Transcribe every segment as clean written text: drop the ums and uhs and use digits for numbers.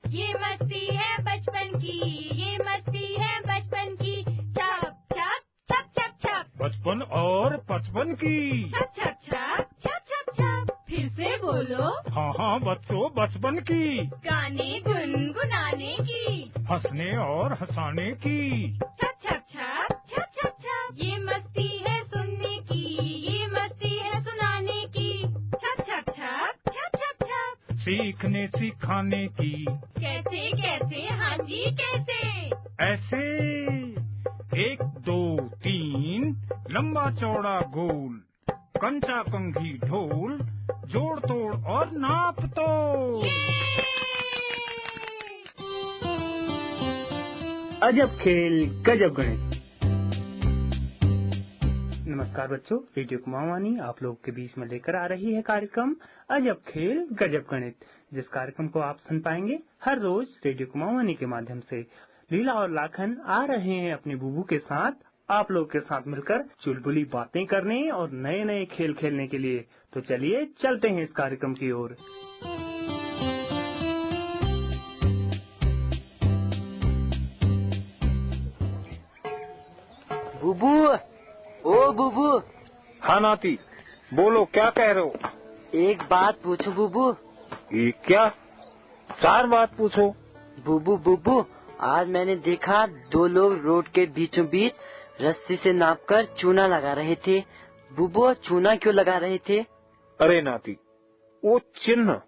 ये मस्ती है बचपन की, ये मस्ती है बचपन की। छप छप छप छप छप, बचपन और पचपन की। छप छप छप छप छप छप। फिर से बोलो। हाँ हाँ बच्चों, बचपन की। गाने गुनगुनाने की, हंसने और हंसाने की। छप छप छप छप छप छप। ये मस्ती है सुनने की, ये मस्ती है सुनाने की। छप छप छप छप छप छप। सीखने सिखाने की। कैसे कैसे, हाँ जी कैसे। ऐसे 1 2 3 लंबा चौड़ा गोल, कंचा कंघी ढोल, जोड़ तोड़ और नाप तोड़। अजब खेल गजब गणित। नमस्कार बच्चों, रेडियो कुमाऊनी आप लोग के बीच में लेकर आ रही है कार्यक्रम अजब खेल गजब गणित, जिस कार्यक्रम को आप सुन पाएंगे हर रोज रेडियो कुमाऊनी के माध्यम से। लीला और लाखन आ रहे हैं अपने बुबू के साथ आप लोग के साथ मिलकर चुलबुली बातें करने और नए नए खेल खेलने के लिए। तो चलिए चलते हैं इस कार्यक्रम की ओर। बुबू, ओ बुबू। हाँ नाती, बोलो क्या कह रहे हो। एक बात पूछूं बुबू। एक क्या, 4 बात पूछो। बुबू बुबू, आज मैंने देखा 2 लोग रोड के बीचों बीच रस्सी से नापकर चूना लगा रहे थे। बुबू, चूना क्यों लगा रहे थे? अरे नाती, वो चिन्ह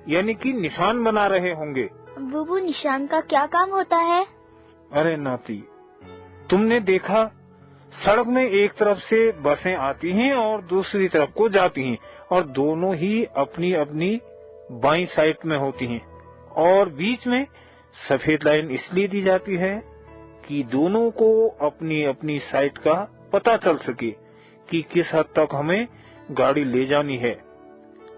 यानी कि निशान बना रहे होंगे। बुबू, निशान का क्या काम होता है? अरे नाती, तुमने देखा सड़क में एक तरफ से बसें आती हैं और दूसरी तरफ को जाती हैं, और दोनों ही अपनी अपनी बाईं साइड में होती हैं, और बीच में सफेद लाइन इसलिए दी जाती है कि दोनों को अपनी अपनी साइड का पता चल सके कि किस हद तक हमें गाड़ी ले जानी है।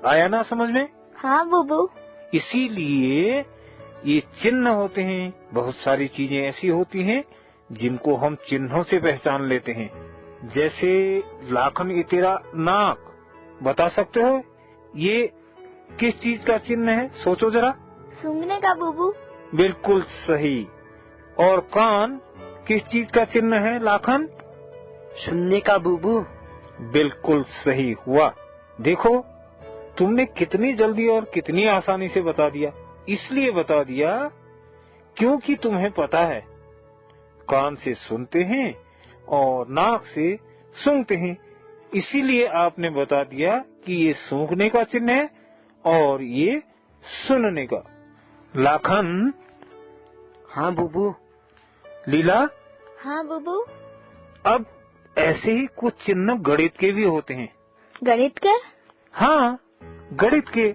आया ना समझ में? हाँ बुबू। इसीलिए ये चिन्ह होते हैं। बहुत सारी चीजें ऐसी होती हैं जिनको हम चिन्हों से पहचान लेते हैं। जैसे लाखन, ये तेरा नाक बता सकते हो ये किस चीज का चिन्ह है? सोचो जरा। सूंघने का बुबू। बिल्कुल सही। और कान किस चीज का चिन्ह है लाखन? सुनने का बुबू। बिल्कुल सही हुआ। देखो तुमने कितनी जल्दी और कितनी आसानी से बता दिया। इसलिए बता दिया क्योंकि तुम्हें पता है कान से सुनते हैं और नाक से सूंघते हैं। इसीलिए आपने बता दिया कि ये सूंघने का चिन्ह है और ये सुनने का। लाखन। हाँ बुबू। लीला। हाँ बुबू। अब ऐसे ही कुछ चिन्ह गणित के भी होते हैं। गणित के? हाँ, गणित के।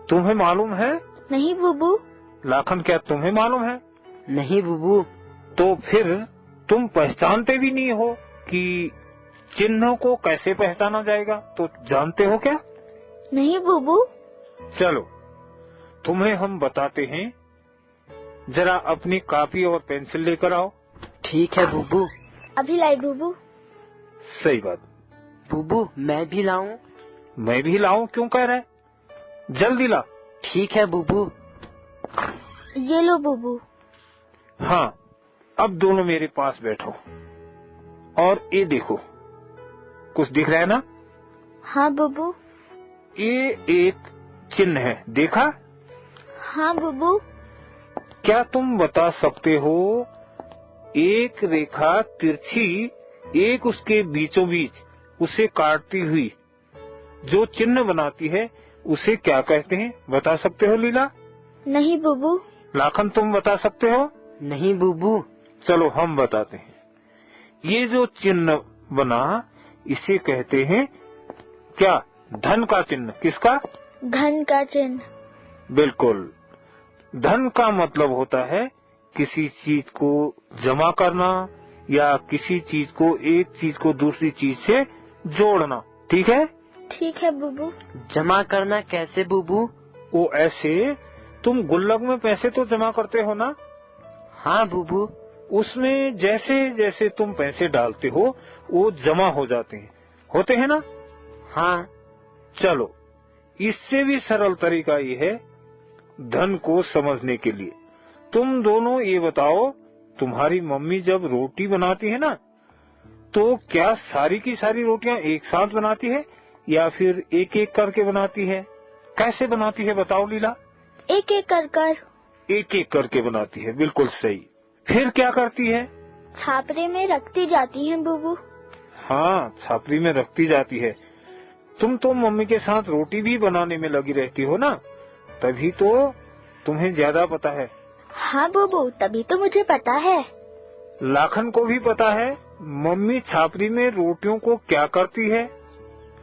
तुम्हें मालूम है? नहीं बुबू। लाखन, क्या तुम्हें मालूम है? नहीं बुबू। तो फिर तुम पहचानते भी नहीं हो कि चिन्हों को कैसे पहचाना जाएगा, तो जानते हो क्या? नहीं बुबू। चलो तुम्हें हम बताते हैं। जरा अपनी कॉपी और पेंसिल लेकर आओ। ठीक है बुबू। अभी लाई बुबू। सही बात। बुबू, मैं भी लाऊं? मैं भी लाऊं क्यों कह रहे? जल्दी ला। ठीक है बुबू। ये लो बुबू। हाँ, अब दोनों मेरे पास बैठो और ये देखो, कुछ दिख रहा है ना? हाँ बुबू। ये एक चिन्ह है, देखा? हाँ बुबू। क्या तुम बता सकते हो एक रेखा तिरछी एक उसके बीचों बीच उसे काटती हुई जो चिन्ह बनाती है उसे क्या कहते हैं? बता सकते हो लीला? नहीं बुबू। लाखन, तुम बता सकते हो? नहीं बुबू। चलो हम बताते हैं। ये जो चिन्ह बना इसे कहते हैं क्या? धन का चिन्ह। किसका? धन का चिन्ह। बिल्कुल। धन का मतलब होता है किसी चीज को जमा करना या किसी चीज को, एक चीज को दूसरी चीज से जोड़ना। ठीक है? ठीक है बुबू। जमा करना कैसे बुबू? वो ऐसे, तुम गुल्लक में पैसे तो जमा करते हो ना? हाँ बुबू। उसमें जैसे जैसे तुम पैसे डालते हो वो जमा हो जाते हैं, होते हैं ना? हाँ। चलो इससे भी सरल तरीका ये है, धन को समझने के लिए। तुम दोनों ये बताओ, तुम्हारी मम्मी जब रोटी बनाती है ना, तो क्या सारी की सारी रोटियां एक साथ बनाती है या फिर एक एक करके बनाती है? कैसे बनाती है बताओ लीला? एक एक कर एक एक करके बनाती है, बिल्कुल सही। फिर क्या करती है? छापरे में रखती जाती हैं बुबू। हाँ, छापरी में रखती जाती है। तुम तो मम्मी के साथ रोटी भी बनाने में लगी रहती हो ना, तभी तो तुम्हें ज्यादा पता है। हाँ बुबू, तभी तो मुझे पता है। लाखन को भी पता है मम्मी छापरी में रोटियों को क्या करती है।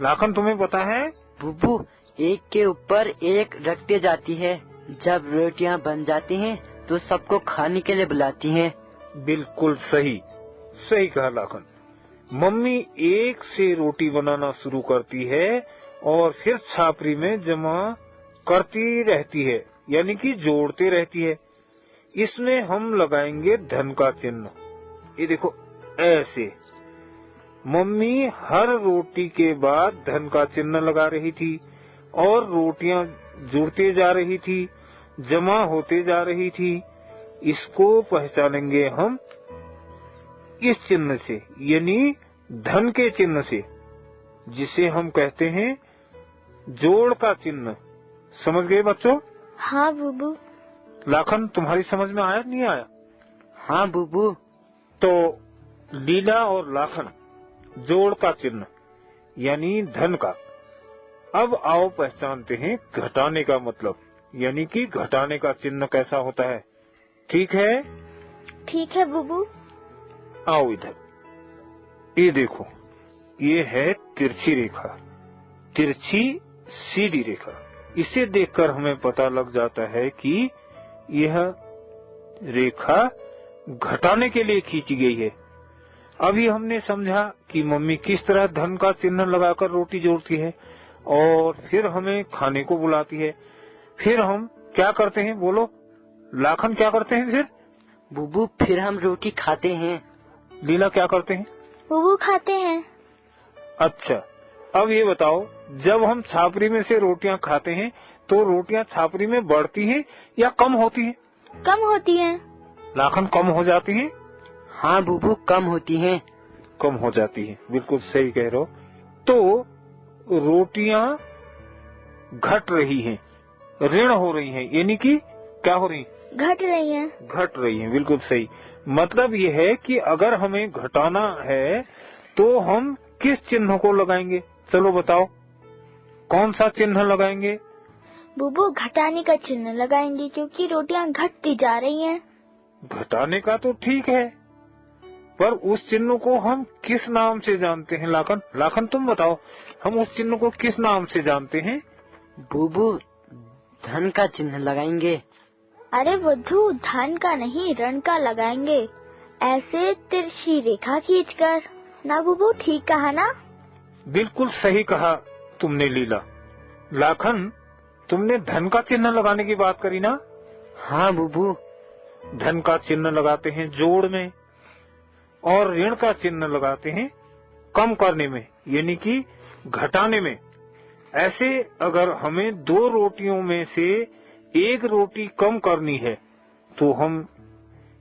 लाखन, तुम्हें पता है? बुबू, एक के ऊपर एक रखते जाती है। जब रोटियां बन जाती हैं तो सबको खाने के लिए बुलाती हैं। बिल्कुल सही, सही कहा लाखन। मम्मी एक से रोटी बनाना शुरू करती है और फिर छापरी में जमा करती रहती है, यानी कि जोड़ते रहती है। इसमें हम लगाएंगे धन का चिन्ह। ये देखो, ऐसे मम्मी हर रोटी के बाद धन का चिन्ह लगा रही थी और रोटियां जुड़ते जा रही थी, जमा होते जा रही थी। इसको पहचानेंगे हम इस चिन्ह से, यानी धन के चिन्ह से, जिसे हम कहते हैं जोड़ का चिन्ह। समझ गए बच्चों? हाँ बुबू। लाखन, तुम्हारी समझ में आया नहीं आया? हाँ बुबू। तो लीला और लाखन, जोड़ का चिन्ह यानी धन का। अब आओ पहचानते हैं घटाने का मतलब, यानी कि घटाने का चिन्ह कैसा होता है। ठीक है? ठीक है बुबू। आओ इधर, ये देखो, ये है तिरछी रेखा, तिरछी सीधी रेखा। इसे देखकर हमें पता लग जाता है कि यह रेखा घटाने के लिए खींची गई है। अभी हमने समझा कि मम्मी किस तरह धन का चिन्ह लगाकर रोटी जोड़ती है और फिर हमें खाने को बुलाती है। फिर हम क्या करते हैं, बोलो लाखन, क्या करते हैं फिर? बुबू, फिर हम रोटी खाते हैं। लीला, क्या करते हैं? बुबू खाते हैं। अच्छा, अब ये बताओ, जब हम छापरी में से रोटियां खाते हैं तो रोटियां छापरी में बढ़ती हैं या कम होती हैं? कम होती हैं। लाखन, कम हो जाती हैं? हाँ बुबू, कम होती हैं। कम हो जाती हैं, बिल्कुल सही कह रहे हो। तो रोटियां घट रही हैं, ऋण हो रही हैं, यानी कि क्या हो रही? घट रही हैं। घट रही हैं, बिल्कुल सही। मतलब ये है कि अगर हमें घटाना है तो हम किस चिन्ह को लगाएंगे? चलो बताओ, कौन सा चिन्ह लगाएंगे? बुबू, घटाने का चिन्ह लगाएंगे क्योंकि रोटियां घटती जा रही हैं। घटाने का तो ठीक है, पर उस चिन्ह को हम किस नाम से जानते हैं? लाखन, लाखन तुम बताओ, हम उस चिन्ह को किस नाम से जानते हैं? बुबू, धन का चिन्ह लगाएंगे। अरे बुद्धू, धन का नहीं, ऋण का लगाएंगे, ऐसे तिरछी रेखा खींचकर। ना बुबू, ठीक कहा ना? बिल्कुल सही कहा तुमने लीला। लाखन, तुमने धन का चिन्ह लगाने की बात करी ना? हाँ बुबू। धन का चिन्ह लगाते हैं जोड़ में और ऋण का चिन्ह लगाते हैं कम करने में, यानी कि घटाने में। ऐसे अगर हमें दो रोटियों में से एक रोटी कम करनी है तो हम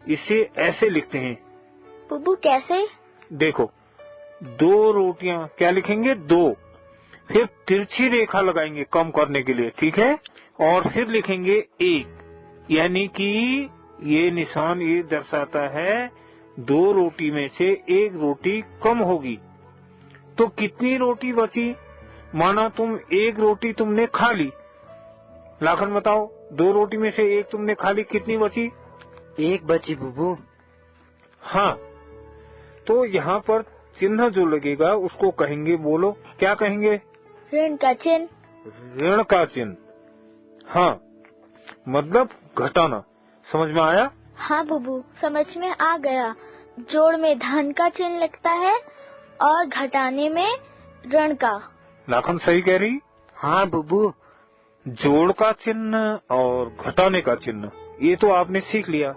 इसे ऐसे लिखते हैं। बुबू, कैसे? देखो, दो रोटियां, क्या लिखेंगे? दो, फिर तिरछी रेखा लगाएंगे कम करने के लिए, ठीक है, और फिर लिखेंगे एक, यानी कि ये निशान ये दर्शाता है दो रोटी में से एक रोटी कम होगी। तो कितनी रोटी बची? माना तुम एक रोटी तुमने खा ली, लाखन बताओ, दो रोटी में से एक तुमने खा ली, कितनी बची? एक बची बुबू। हाँ, तो यहाँ पर चिन्ह जो लगेगा उसको कहेंगे, बोलो क्या कहेंगे? ऋण का चिन्ह। ऋण का चिन्ह। हाँ, मतलब घटाना। समझ में आया? हाँ बुबू, समझ में आ गया। जोड़ में धन का चिन्ह लगता है और घटाने में ऋण का। लाखन सही कह रही? हाँ बुबू। जोड़ का चिन्ह और घटाने का चिन्ह ये तो आपने सीख लिया।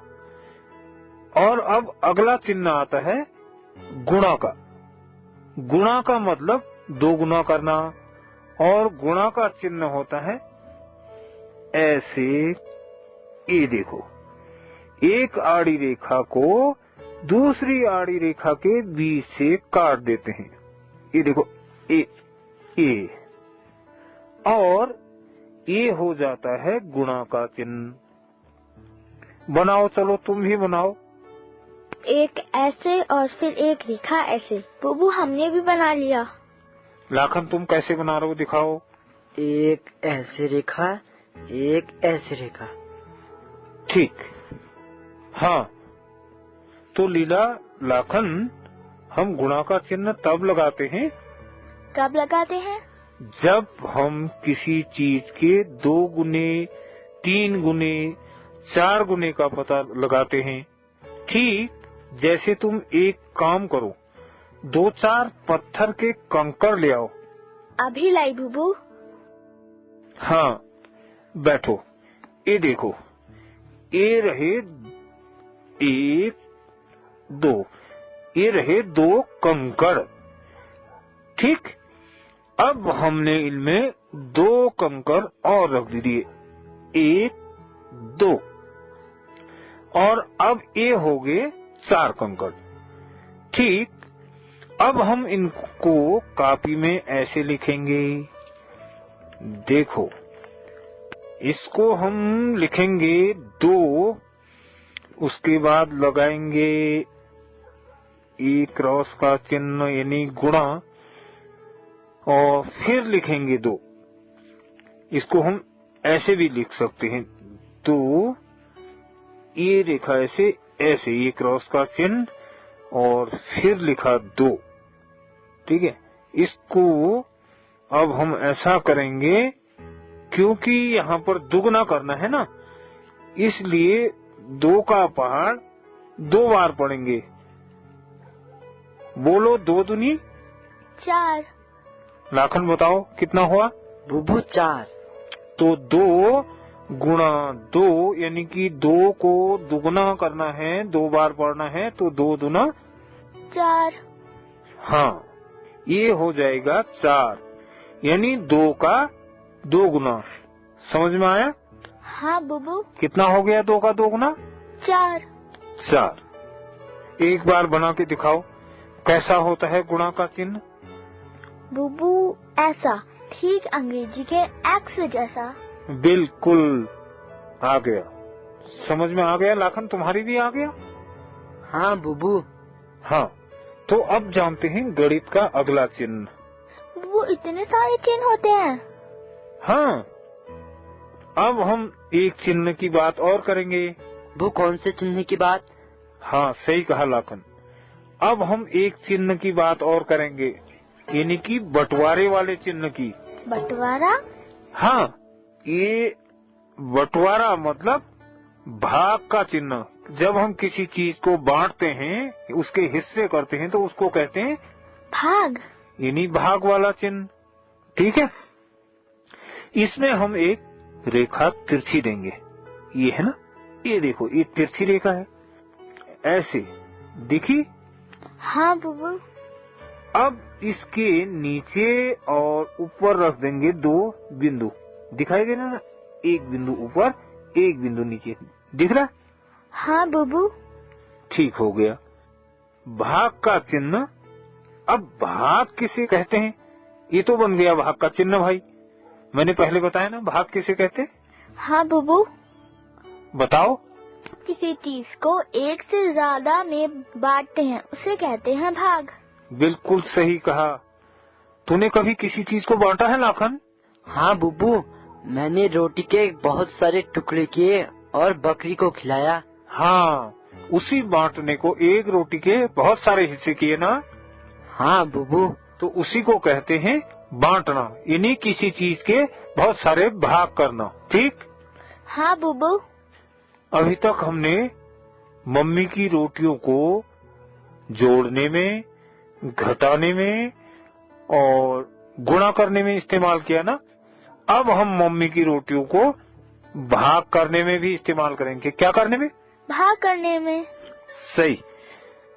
और अब अगला चिन्ह आता है गुणा का। गुणा का मतलब दो गुना करना, और गुणा का चिन्ह होता है ऐसे ये देखो, एक आड़ी रेखा को दूसरी आड़ी रेखा के बीच से काट देते हैं। ये देखो, ये और ये हो जाता है गुणा का चिन्ह। बनाओ, चलो तुम भी बनाओ। एक ऐसे और फिर एक रेखा ऐसे। बुबू हमने भी बना लिया। लाखन तुम कैसे बना रहे हो, दिखाओ। एक ऐसे रेखा, एक ऐसे रेखा। ठीक, हाँ। तो लीला, लाखन, हम गुणा का चिन्ह तब लगाते हैं कब लगाते हैं? जब हम किसी चीज के 2 गुने, 3 गुने, 4 गुने का पता लगाते हैं। ठीक जैसे तुम एक काम करो, 2-4 पत्थर के कंकड़ ले आओ। अभी लाई बुबू। हाँ, बैठो। ये देखो, ये रहे 1, 2, ये रहे 2 कंकड़। ठीक, अब हमने इनमें 2 कंकड़ और रख दिए, 1, 2, और अब ये हो गए 4 कंकड़। ठीक, अब हम इनको कॉपी में ऐसे लिखेंगे। देखो, इसको हम लिखेंगे 2, उसके बाद लगाएंगे एक क्रॉस का चिन्ह यानी गुणा, और फिर लिखेंगे 2। इसको हम ऐसे भी लिख सकते हैं, 2, ये रेखा ऐसे ऐसे, ये क्रॉस का चिन्ह और फिर लिखा 2। ठीक है, इसको अब हम ऐसा करेंगे क्योंकि यहाँ पर दुगना करना है ना, इसलिए 2 का पहाड़ 2 बार पढ़ेंगे। बोलो, 2 दूनी 4। लाखन बताओ कितना हुआ? बुबू 4। तो 2 गुणा 2 यानी कि 2 को दुगना करना है, 2 बार पढ़ना है, तो 2 दूना 4। हाँ, ये हो जाएगा 4, यानी 2 का 2 गुना। समझ में आया? हाँ बुबू। कितना हो गया 2 का 2 गुना? 4। 4। एक बार बना के दिखाओ, कैसा होता है गुणा का चिन्ह? बुबू ऐसा, ठीक अंग्रेजी के एक्स जैसा। बिल्कुल आ गया, समझ में आ गया। लाखन तुम्हारी भी आ गया? हाँ बुबू। हाँ, तो अब जानते हैं गणित का अगला चिन्ह। वो इतने सारे चिन्ह होते हैं? हाँ, अब हम एक चिन्ह की बात और करेंगे। वो कौन से चिन्ह की बात? हाँ, सही कहा लाखन। अब हम एक चिन्ह की बात और करेंगे, यानी कि बंटवारे वाले चिन्ह की। बंटवारा? हाँ, ये बंटवारा मतलब भाग का चिन्ह। जब हम किसी चीज को बांटते हैं, उसके हिस्से करते हैं, तो उसको कहते हैं भाग, यानी भाग वाला चिन्ह। ठीक है, इसमें हम एक रेखा तिरछी देंगे। ये है ना, ये देखो, ये तिरछी रेखा है, ऐसे दिखी? हाँ बुबू। अब इसके नीचे और ऊपर रख देंगे 2 बिंदु। दिखाई दे रहा ना, एक बिंदु ऊपर, एक बिंदु नीचे, दिख रहा? हाँ बुबू। ठीक हो गया, भाग का चिन्ह। अब भाग किसे कहते हैं? ये तो बन गया भाग का चिन्ह भाई। मैंने पहले बताया ना भाग किसे कहते हैं? हाँ बुबू। बताओ। किसी चीज को एक से ज्यादा में बांटते हैं, उसे कहते हैं भाग। बिल्कुल सही कहा। तूने कभी किसी चीज को बांटा है लाखन? हाँ बुबू, मैंने रोटी के बहुत सारे टुकड़े किए और बकरी को खिलाया। हाँ, उसी बांटने को, एक रोटी के बहुत सारे हिस्से किए ना। हाँ बुबू। तो उसी को कहते हैं बांटना, यानी किसी चीज के बहुत सारे भाग करना। ठीक? हाँ बुबू। अभी तक हमने मम्मी की रोटियों को जोड़ने में, घटाने में और गुणा करने में इस्तेमाल किया ना। अब हम मम्मी की रोटियों को भाग करने में भी इस्तेमाल करेंगे। क्या करने में? भाग करने में। सही।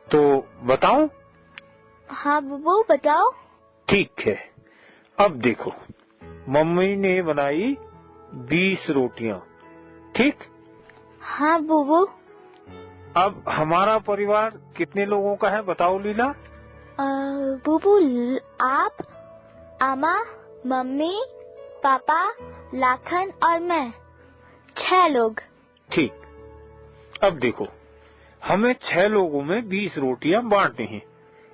तो बताऊं? हाँ बुबू, बताओ। ठीक है, अब देखो, मम्मी ने बनाई 20 रोटियां। ठीक? हाँ बुबू। अब हमारा परिवार कितने लोगों का है बताओ लीला? बुबू आप, अम्मा, मम्मी, पापा, लाखन और मैं, 6 लोग। ठीक। अब देखो, हमें 6 लोगों में 20 रोटियां बांटनी हैं।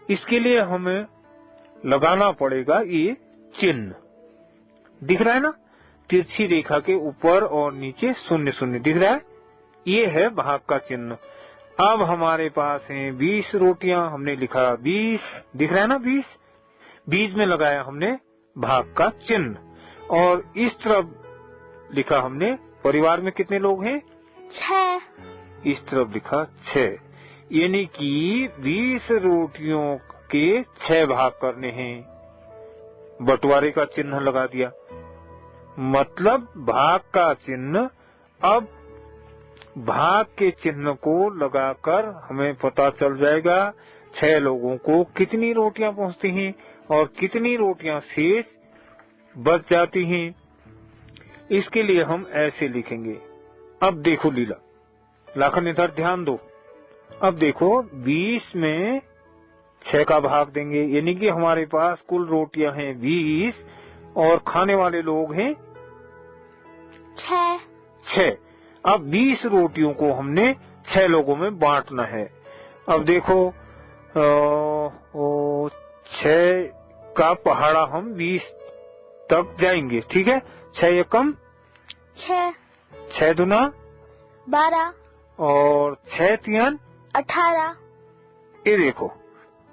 इसके लिए हमें लगाना पड़ेगा ये चिन्ह। दिख रहा है ना? तिरछी रेखा के ऊपर और नीचे शून्य शून्य दिख रहा है। ये है भाग का चिन्ह। अब हमारे पास है 20 रोटियां, हमने लिखा 20, दिख रहा है ना 20? 20 में लगाया हमने भाग का चिन्ह और इस तरफ लिखा हमने परिवार में कितने लोग हैं? 6। इस तरफ लिखा 6, यानी कि 20 रोटियों के 6 भाग करने हैं। बंटवारे का चिन्ह लगा दिया, मतलब भाग का चिन्ह। अब भाग के चिन्ह को लगाकर हमें पता चल जाएगा 6 लोगों को कितनी रोटियां पहुंचती हैं और कितनी रोटियां शेष बच जाती हैं। इसके लिए हम ऐसे लिखेंगे। अब देखो लीला, लाखन इधर ध्यान दो। अब देखो 20 में 6 का भाग देंगे, यानी कि हमारे पास कुल रोटियां हैं 20 और खाने वाले लोग हैं 6। अब 20 रोटियों को हमने 6 लोगों में बांटना है। अब देखो 6 का पहाड़ा हम 20 तक जाएंगे, ठीक है? 6 एकम 6, 6 दूना 12 और 6 तियान 18। ये देखो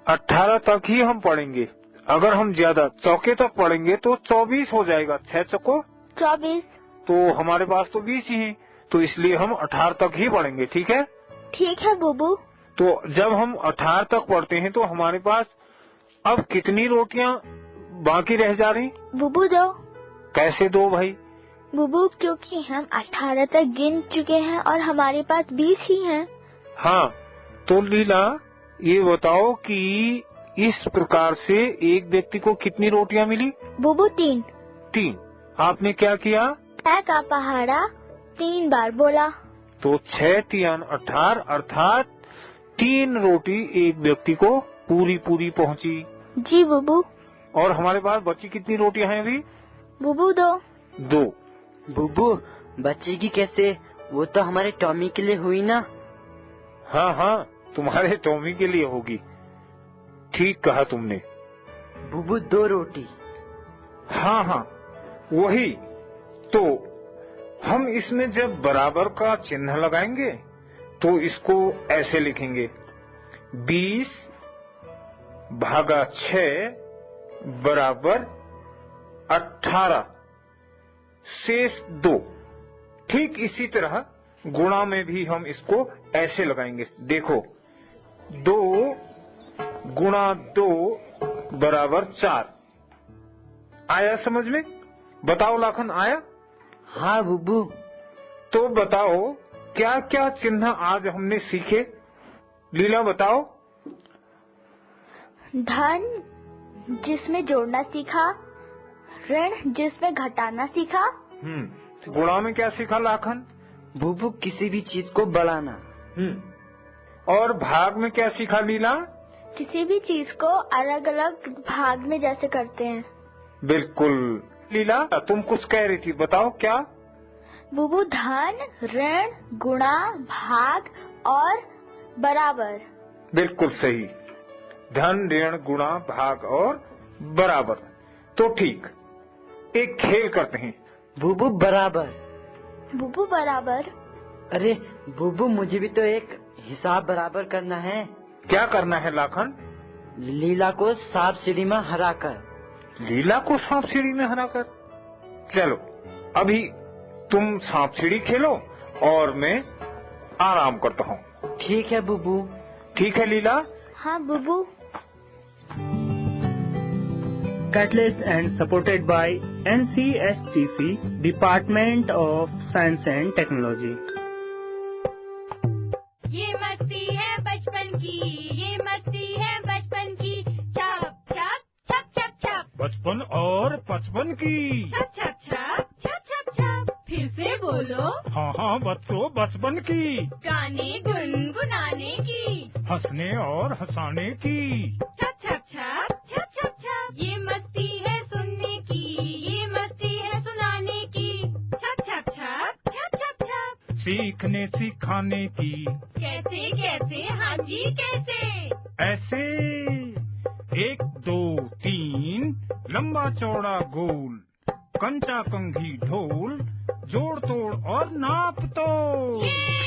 18 तक ही हम पढ़ेंगे। अगर हम ज्यादा चौके तक पढ़ेंगे तो 24 हो जाएगा। 6 चौको 24। तो हमारे पास तो 20 ही है, तो इसलिए हम 18 तक ही पढ़ेंगे, ठीक है? ठीक है बुबू। तो जब हम 18 तक पढ़ते हैं तो हमारे पास अब कितनी रोटियां बाकी रह जा रही? बुबू 2। कैसे 2 भाई? बुबू क्योंकि हम 18 तक गिन चुके हैं और हमारे पास 20 ही हैं। हाँ, तो लीला ये बताओ कि इस प्रकार से एक व्यक्ति को कितनी रोटियां मिली? बुबू 3। 3। आपने क्या किया? 6 का पहाड़ा 3 बार बोला। तो 6 तियान 18 अर्थात 3 रोटी एक व्यक्ति को पूरी पहुंची। जी बुबू। और हमारे पास बची कितनी रोटियां हैं अभी? बुबू 2। बुबू बचेगी कैसे? वो तो हमारे टॉमी के लिए हुई ना। हाँ, तुम्हारे टॉमी के लिए होगी। ठीक कहा तुमने। बुबू 2 रोटी। हाँ, वही तो। हम इसमें जब बराबर का चिन्ह लगाएंगे तो इसको ऐसे लिखेंगे 20 भागा 6 बराबर 18 शेष 2। ठीक इसी तरह गुणा में भी हम इसको ऐसे लगाएंगे। देखो 2 गुणा 2 बराबर 4। आया समझ में? बताओ लाखन, आया? हाँ बुबू। तो बताओ क्या क्या चिन्ह आज हमने सीखे? लीला बताओ। धन जिसमें जोड़ना सीखा, ऋण जिसमें घटाना सीखा। गुणा में क्या सीखा लाखन? बुबू किसी भी चीज को बढ़ाना। और भाग में क्या सीखा लीला? किसी भी चीज को अलग अलग भाग में जैसे करते हैं। बिल्कुल। लीला तुम कुछ कह रही थी, बताओ क्या? बुबू धन, ऋण, गुणा, भाग और बराबर। बिल्कुल सही। धन, ऋण, गुणा, भाग और बराबर। तो ठीक, एक खेल करते हैं। बुबू बराबर। बुबू बराबर। अरे बुबू मुझे भी तो एक हिसाब बराबर करना है। क्या करना है लाखन? लीला को सांप सीढ़ी में हराकर। लीला को सांप सीढ़ी में हराकर? चलो अभी तुम सांप सीढ़ी खेलो और मैं आराम करता हूँ। ठीक है बुबू। ठीक है लीला? हाँ बुबू। Catalyst and supported by NCSTC, Department of Science and Technology. ये मस्ती है बचपन की, ये मस्ती है बचपन की। छप छप छप छप छप, बचपन और 55 की। छप छप छप छप छप छप। फिर फिर से बोलो। हाँ हाँ बच्चों, बचपन की, गाने गुनगुनाने की, हंसने और हंसाने की। छप छप छप छप छप छप, ये मस्ती है सुनने की, ये मस्ती है सुनाने की। छप छप छप छप छप छप, सीखने सिखाने की। कैसे कैसे, हाँ जी कैसे। ऐसे 1 2 3, लंबा चौड़ा गोल, कंचा कंघी ढोल, जोड़ तोड़ और नाप तोड़। ये